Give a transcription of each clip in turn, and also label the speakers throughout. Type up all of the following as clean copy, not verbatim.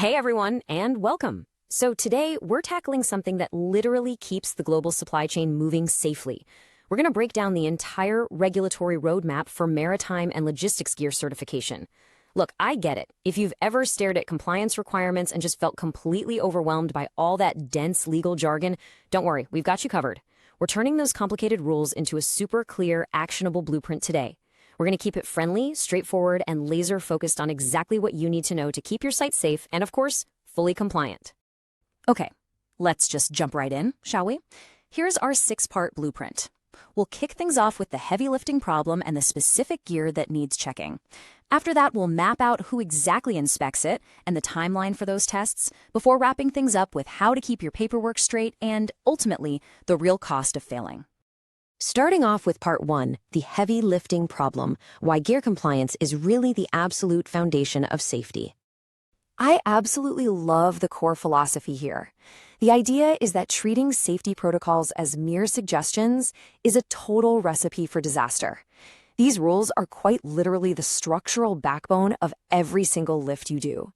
Speaker 1: Hey everyone, and welcome. So today we're tackling something that literally keeps the global supply chain moving safely. We're going to break down the entire regulatory roadmap for maritime and logistics gear certification. Look, I get it. If you've ever stared at compliance requirements and just felt completely overwhelmed by all that dense legal jargon, don't worry, we've got you covered. We're turning those complicated rules into a super clear, actionable blueprint today. We're going to keep it friendly, straightforward, and laser-focused on exactly what you need to know to keep your site safe and, of course, fully compliant. Okay, let's just jump right in, shall we? Here's our 6-part blueprint. We'll kick things off with the heavy lifting problem and the specific gear that needs checking. After that, we'll map out who exactly inspects it and the timeline for those tests, before wrapping things up with how to keep your paperwork straight and, ultimately, the real cost of failing. Starting off with part 1, the heavy lifting problem, why gear compliance is really the absolute foundation of safety. I absolutely love the core philosophy here. The idea is that treating safety protocols as mere suggestions is a total recipe for disaster. These rules are quite literally the structural backbone of every single lift you do.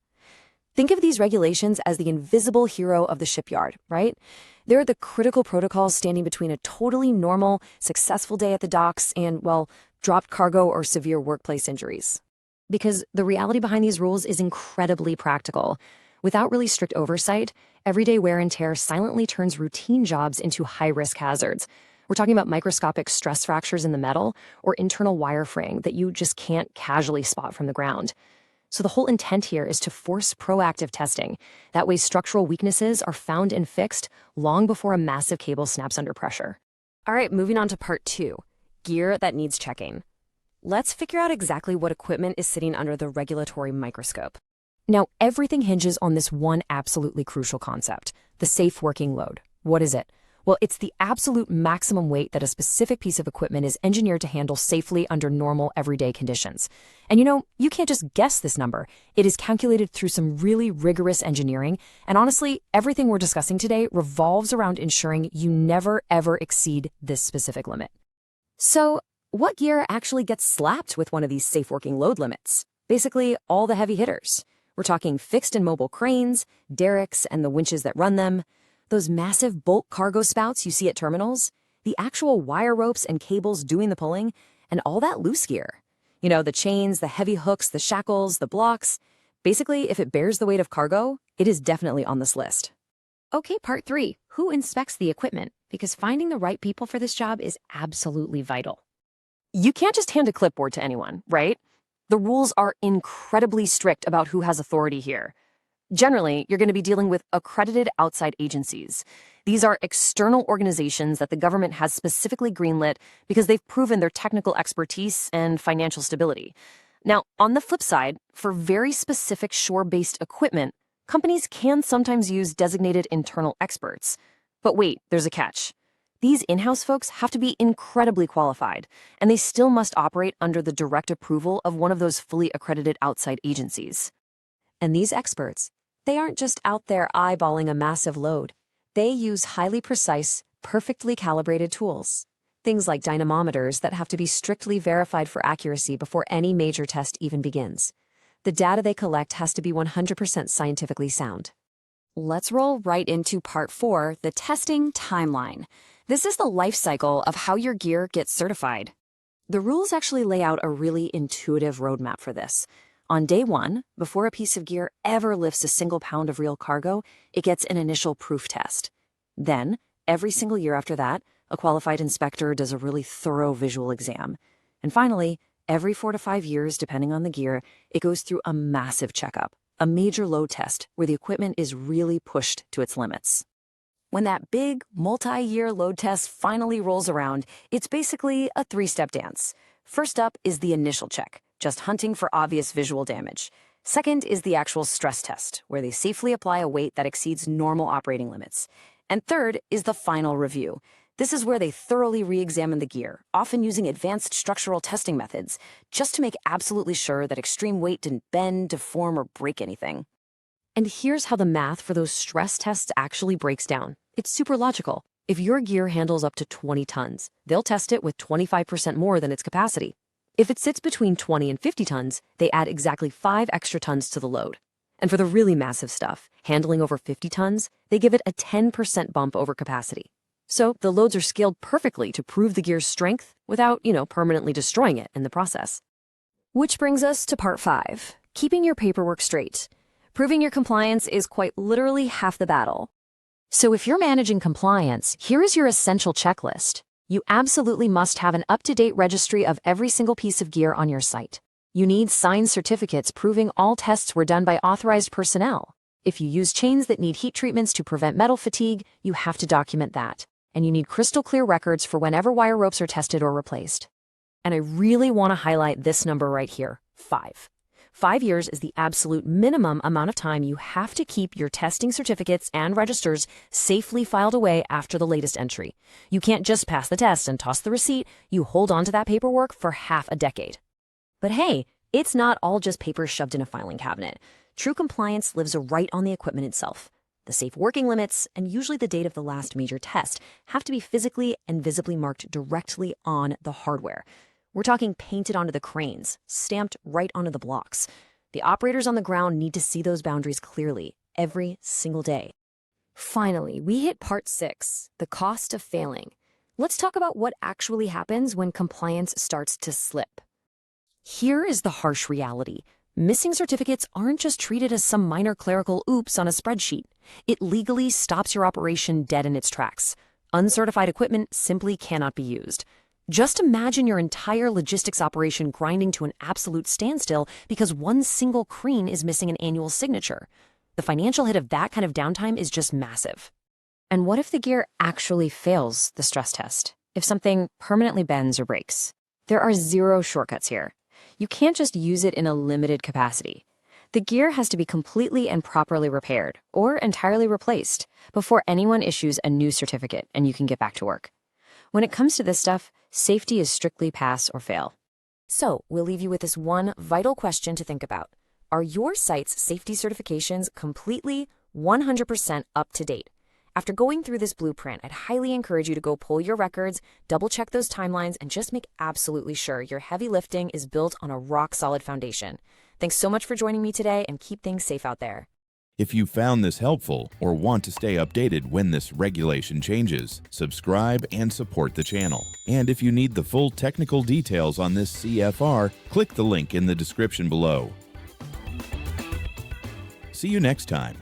Speaker 1: Think of these regulations as the invisible hero of the shipyard, right? They're the critical protocols standing between a totally normal, successful day at the docks and, well, dropped cargo or severe workplace injuries. Because the reality behind these rules is incredibly practical. Without really strict oversight, everyday wear and tear silently turns routine jobs into high-risk hazards. We're talking about microscopic stress fractures in the metal or internal wire fraying that you just can't casually spot from the ground. So the whole intent here is to force proactive testing. That way structural weaknesses are found and fixed long before a massive cable snaps under pressure. All right, moving on to part 2, gear that needs checking. Let's figure out exactly what equipment is sitting under the regulatory microscope. Now, everything hinges on this one absolutely crucial concept, the safe working load. What is it? Well, it's the absolute maximum weight that a specific piece of equipment is engineered to handle safely under normal everyday conditions. And you can't just guess this number. It is calculated through some really rigorous engineering, and honestly, everything we're discussing today revolves around ensuring you never ever exceed this specific limit. So, what gear actually gets slapped with one of these safe working load limits? Basically, all the heavy hitters. We're talking fixed and mobile cranes, derricks, and the winches that run them, those massive bulk cargo spouts you see at terminals, the actual wire ropes and cables doing the pulling, and all that loose gear. The chains, the heavy hooks, the shackles, the blocks. Basically, if it bears the weight of cargo, it is definitely on this list. Okay, part 3, who inspects the equipment? Because finding the right people for this job is absolutely vital. You can't just hand a clipboard to anyone, right? The rules are incredibly strict about who has authority here. Generally, you're going to be dealing with accredited outside agencies. These are external organizations that the government has specifically greenlit because they've proven their technical expertise and financial stability. Now, on the flip side, for very specific shore-based equipment, companies can sometimes use designated internal experts. But wait, there's a catch. These in-house folks have to be incredibly qualified, and they still must operate under the direct approval of one of those fully accredited outside agencies. And these experts, they aren't just out there eyeballing a massive load. They use highly precise, perfectly calibrated tools. Things like dynamometers that have to be strictly verified for accuracy before any major test even begins. The data they collect has to be 100% scientifically sound. Let's roll right into part 4, the testing timeline. This is the life cycle of how your gear gets certified. The rules actually lay out a really intuitive roadmap for this. On day 1, before a piece of gear ever lifts a single pound of real cargo, it gets an initial proof test. Then, every single year after that, a qualified inspector does a really thorough visual exam. And finally, every 4 to 5 years, depending on the gear, it goes through a massive checkup, a major load test where the equipment is really pushed to its limits. When that big, multi-year load test finally rolls around, it's basically a 3-step dance. First up is the initial check, just hunting for obvious visual damage. Second is the actual stress test, where they safely apply a weight that exceeds normal operating limits. And third is the final review. This is where they thoroughly re-examine the gear, often using advanced structural testing methods, just to make absolutely sure that extreme weight didn't bend, deform, or break anything. And here's how the math for those stress tests actually breaks down. It's super logical. If your gear handles up to 20 tons, they'll test it with 25% more than its capacity. If it sits between 20 and 50 tons, they add exactly 5 extra tons to the load. And for the really massive stuff, handling over 50 tons, they give it a 10% bump over capacity. So the loads are scaled perfectly to prove the gear's strength without, permanently destroying it in the process. Which brings us to part 5, keeping your paperwork straight. Proving your compliance is quite literally half the battle. So if you're managing compliance, here is your essential checklist. You absolutely must have an up-to-date registry of every single piece of gear on your site. You need signed certificates proving all tests were done by authorized personnel. If you use chains that need heat treatments to prevent metal fatigue, you have to document that. And you need crystal clear records for whenever wire ropes are tested or replaced. And I really want to highlight this number right here, 5. 5 years is the absolute minimum amount of time you have to keep your testing certificates and registers safely filed away after the latest entry. You can't just pass the test and toss the receipt. You hold on to that paperwork for half a decade. But hey, it's not all just papers shoved in a filing cabinet. True compliance lives right on the equipment itself. The safe working limits, and usually the date of the last major test, have to be physically and visibly marked directly on the hardware. We're talking painted onto the cranes, stamped right onto the blocks. The operators on the ground need to see those boundaries clearly every single day. Finally, we hit part 6, the cost of failing. Let's talk about what actually happens when compliance starts to slip. Here is the harsh reality. Missing certificates aren't just treated as some minor clerical oops on a spreadsheet. It legally stops your operation dead in its tracks. Uncertified equipment simply cannot be used. Just imagine your entire logistics operation grinding to an absolute standstill because one single crane is missing an annual signature. The financial hit of that kind of downtime is just massive. And what if the gear actually fails the stress test? If something permanently bends or breaks? There are zero shortcuts here. You can't just use it in a limited capacity. The gear has to be completely and properly repaired or entirely replaced before anyone issues a new certificate and you can get back to work. When it comes to this stuff, safety is strictly pass or fail. So we'll leave you with this one vital question to think about. Are your site's safety certifications completely 100% up to date? After going through this blueprint, I'd highly encourage you to go pull your records, double-check those timelines, and just make absolutely sure your heavy lifting is built on a rock-solid foundation. Thanks so much for joining me today, and keep things safe out there.
Speaker 2: If you found this helpful or want to stay updated when this regulation changes, subscribe and support the channel. And if you need the full technical details on this CFR, click the link in the description below. See you next time.